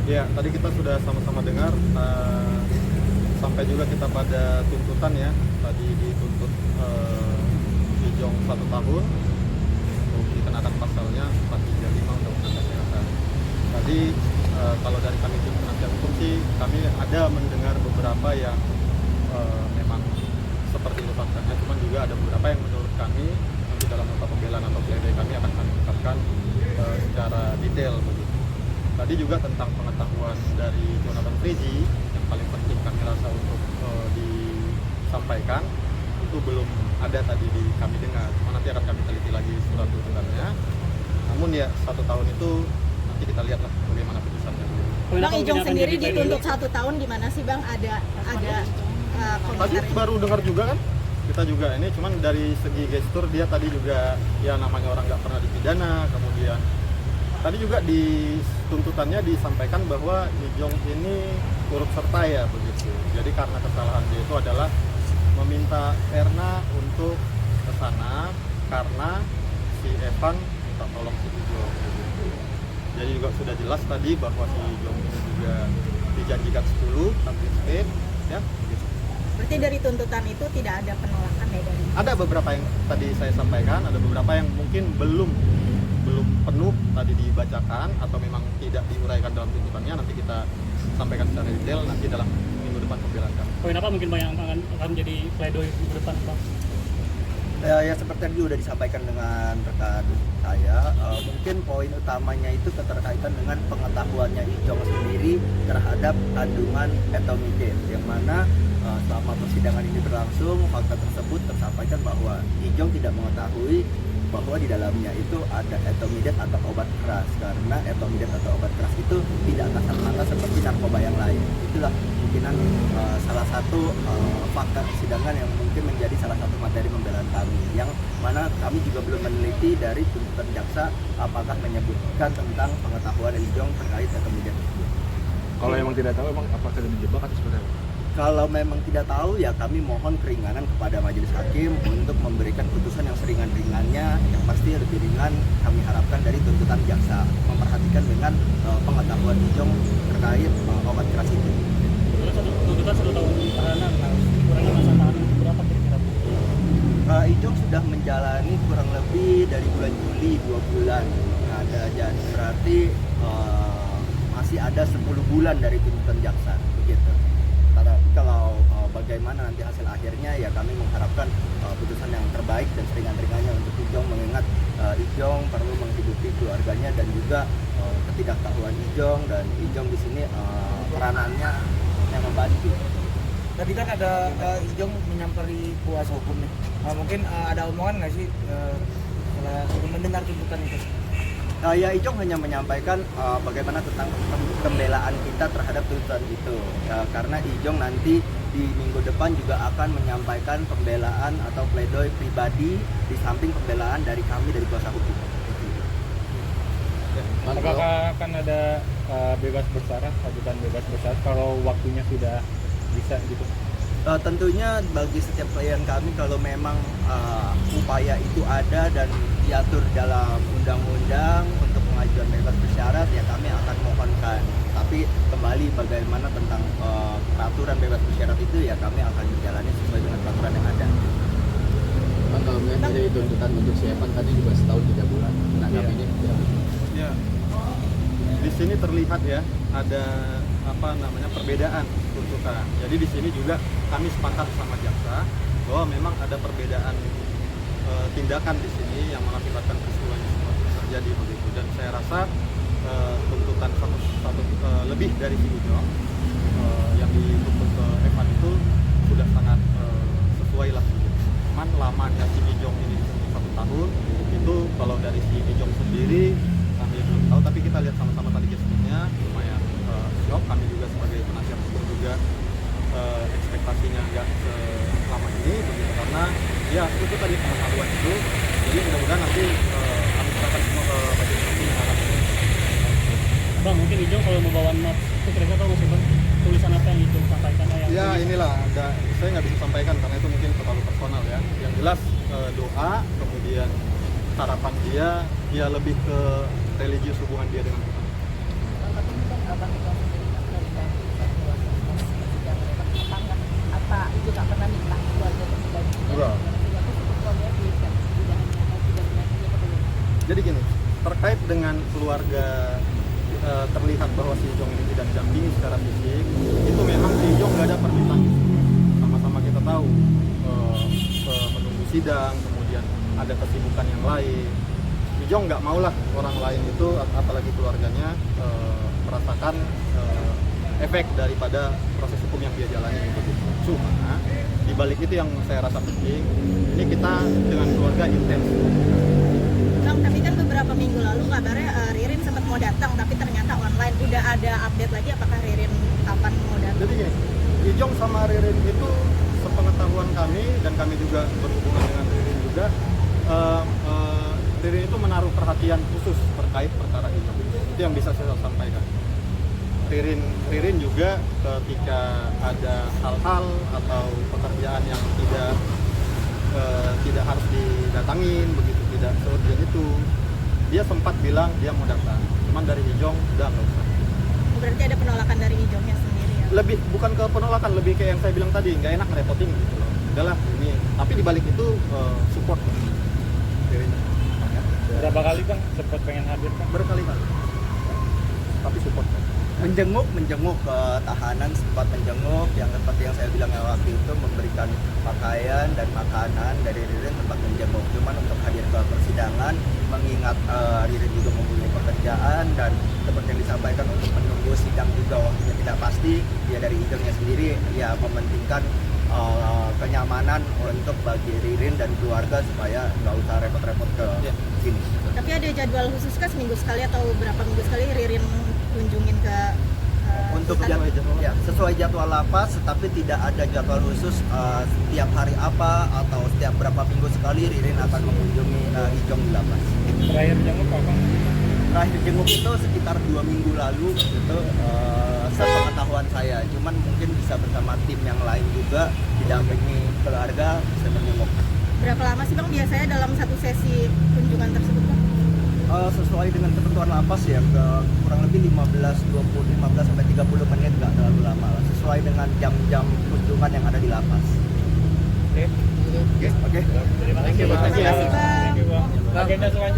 Ya, tadi kita sudah sama-sama dengar sampai juga kita pada tuntutan ya. Tadi dituntut Ijong 1 tahun untuk dikenakan pasalnya 435 Undang-Undang Kesehatan. Tadi kalau dari kami tim penasihat hukum sih kami ada mendengar beberapa yang memang seperti itu faktanya, cuman juga ada beberapa yang menurut kami nanti dalam nota pembelaan atau pledoi kami akan kami ungkapkan secara detail begitu. Tadi juga tentang pengetahuan dari Jonathan Frizzy yang paling penting kami rasa untuk disampaikan itu belum ada tadi di kami dengar. Cuma nanti akan kami teliti lagi surat tuntutannya. Namun ya 1 tahun itu nanti kita lihatlah bagaimana putusannya. Bang Ijong sendiri dituntut 1 tahun gimana sih Bang? Ada tadi baru dengar juga kan? Kita juga ini cuman dari segi gestur dia tadi juga ya namanya orang nggak pernah dipidana, kemudian tadi juga di tuntutannya disampaikan bahwa Ijong ini turut serta ya begitu. Jadi karena kesalahan dia itu adalah meminta Erna untuk ke sana karena si Evan minta tolong si Ijong begitu. Jadi juga sudah jelas tadi bahwa si Ijong ini juga dijanjikan 10 sampai speed ya begitu. Berarti dari tuntutan itu tidak ada penolakan ya dari? Ada beberapa yang tadi saya sampaikan, ada beberapa yang mungkin belum penuh tadi dibacakan atau memang tidak diuraikan dalam tuntutannya, nanti kita sampaikan secara detail nanti dalam minggu depan pembelaan kami. Poin apa mungkin Bang yang akan menjadi pledoi minggu depan Bang? Ya seperti tadi sudah disampaikan dengan rekan saya, mungkin poin utamanya itu keterkaitan dengan pengetahuannya Ijong sendiri terhadap kandungan etomidate, yang mana selama persidangan ini berlangsung fakta tersebut tersampaikan bahwa Ijong tidak mengetahui bahwa di dalamnya itu ada etomidate atau obat keras, karena etomidate atau obat keras itu tidak kasat mata seperti narkoba yang lain. Itulah kemungkinan salah satu fakta persidangan yang mungkin menjadi salah satu materi pembelaan kami, yang mana kami juga belum meneliti dari tuntutan jaksa apakah menyebutkan tentang pengetahuan Ijong terkait etomidate tersebut. Kalau emang tidak tahu, emang apakah dijebak atau seperti apa? Kalau memang tidak tahu ya kami mohon keringanan kepada majelis hakim untuk memberikan putusan yang seringan-ringannya, yang pasti lebih ringan kami harapkan dari tuntutan jaksa, memperhatikan dengan pengetahuan Ijong terkait obat keras itu. Tuntutan 1 tahun tahanan, kurangnya masa tahanan berapa kira-kira? Ijong sudah menjalani kurang lebih dari bulan Juli 2 bulan. Nah, jadi berarti masih ada 10 bulan dari tuntutan jaksa begitu. Tapi kalau bagaimana nanti hasil akhirnya ya kami mengharapkan putusan yang terbaik dan seringan-ringannya untuk Ijong, mengingat Ijong perlu menghidupi keluarganya dan juga ketidaktahuan Ijong, dan Ijong di sini peranannya yang membantu. Tadi kan ada Ijong menyamperi kuasa hukum nih. Mungkin ada omongan nggak sih setelah mendengar tuntutan itu? Ya Ijong hanya menyampaikan bagaimana tentang pembelaan kita terhadap tuntutan itu, karena Ijong nanti di minggu depan juga akan menyampaikan pembelaan atau pledoi pribadi di samping pembelaan dari kami dari kuasa hukum. Apakah akan ada bebas bersyarat, ajudan bebas bersyarat kalau waktunya sudah bisa gitu? Tentunya bagi setiap klien kami, kalau memang upaya itu ada dan diatur dalam undang-undang untuk pengajuan bebas bersyarat, ya kami akan mohonkan. Tapi kembali bagaimana tentang peraturan bebas bersyarat itu, ya kami akan menjalani sesuai dengan peraturan yang ada. Bang, kalau melihat dari tuntutan untuk si Evan tadi juga 1 tahun 3 bulan. Nah, kami ini Ya, di sini terlihat ya ada perbedaan tuntutan. Jadi di sini juga kami sepakat sama jaksa bahwa memang ada perbedaan tindakan di sini yang mengakibatkan peristiwa ini semua terjadi begitu. Dan saya rasa tuntutan lebih dari si Ijong yang dituntut ke Evan itu sudah sangat sesuai lah. Cuman lamanya si Ijong ini dituntut 1 tahun itu kalau dari si Ijong sendiri kami belum tahu, tapi kita lihat sama-sama tadi gesturnya lumayan shock. Kami juga sebagai penasihat hukum juga ekspektasinya nggak selama ini begitu, karena ya itu tadi pengetahuan itu. Jadi mudah-mudahan nanti kami serahkan semua ke majelis hakim yang akan. Bang, mungkin Ijong kalau mau bawa notes itu kira-kira tahu nggak sih Bang tulisan apa yang Ijong sampaikan? Ya inilah saya nggak bisa sampaikan karena itu mungkin terlalu personal ya. Yang jelas doa, kemudian harapan dia lebih ke religius hubungan dia dengan Tuhan. keluarga terlihat bahwa si Ijong ini tidak didampingi secara fisik, itu memang si Ijong nggak ada permintaan. Sama-sama kita tahu menunggu sidang, kemudian ada kesibukan yang lain. Ijong nggak maulah orang lain itu, apalagi keluarganya, merasakan efek daripada proses hukum yang dia jalani itu. Cuma di balik itu yang saya rasa penting, ini kita dengan keluarga intens. Bang, tapi kan beberapa minggu lalu kabarnya Ririn sempat mau datang tapi ternyata online. Udah ada update lagi apakah Ririn kapan mau datang? Jadi gini, Ijong sama Ririn itu sepengetahuan kami dan kami juga berhubungan dengan Ririn juga, Ririn itu menaruh perhatian khusus terkait perkara Ijong. Itu yang bisa saya sampaikan. Ririn juga ketika ada hal-hal atau pekerjaan yang tidak harus didatangin begitu, tidak seurgent itu, dia sempat bilang dia mau datang, cuman dari Ijong udah nggak usah. Berarti ada penolakan dari Ijongnya sendiri ya? Lebih bukan ke penolakan, lebih kayak yang saya bilang tadi, nggak enak ngerepotin gitu loh. Udahlah ini, tapi dibalik itu support Ririn. Berapa kali Bang sempat pengen hadir Bang? Berkali-kali, tapi support. menjenguk tahanan, sempat menjenguk, yang seperti yang saya bilang waktu itu, memberikan pakaian dan makanan dari Ririn, sempat menjenguk. Cuman untuk hadir ke persidangan, mengingat Ririn juga mempunyai pekerjaan dan seperti yang disampaikan untuk menunggu sidang juga waktunya tidak pasti, dia dari Ijongnya sendiri ya mementingkan kenyamanan untuk bagi Ririn dan keluarga supaya nggak usah repot-repot ke sini. Tapi ada jadwal khusus kah, seminggu sekali atau berapa minggu sekali Ririn kunjungin ke Untuk sesuai jadwal lapas, tetapi tidak ada jadwal khusus setiap hari apa atau setiap berapa minggu sekali Ririn akan mengunjungi Ijong di lapas. Terakhir jenguk apa Bang? Terakhir jenguk itu sekitar 2 minggu lalu gitu, sepengetahuan saya. Cuman mungkin bisa bersama tim yang lain juga, didampingi keluarga, bisa menjenguk. Berapa lama sih Bang biasanya dalam satu sesi kunjungan tersebut Bang? Sesuai dengan ketentuan lapas ya, kurang lebih 15 sampai 30 menit, nggak terlalu lama lah. Sesuai dengan jam-jam kunjungan yang ada di lapas. Oke. Oke. Terima kasih Bang. Terima kasih Bang. Agenda selanjutnya.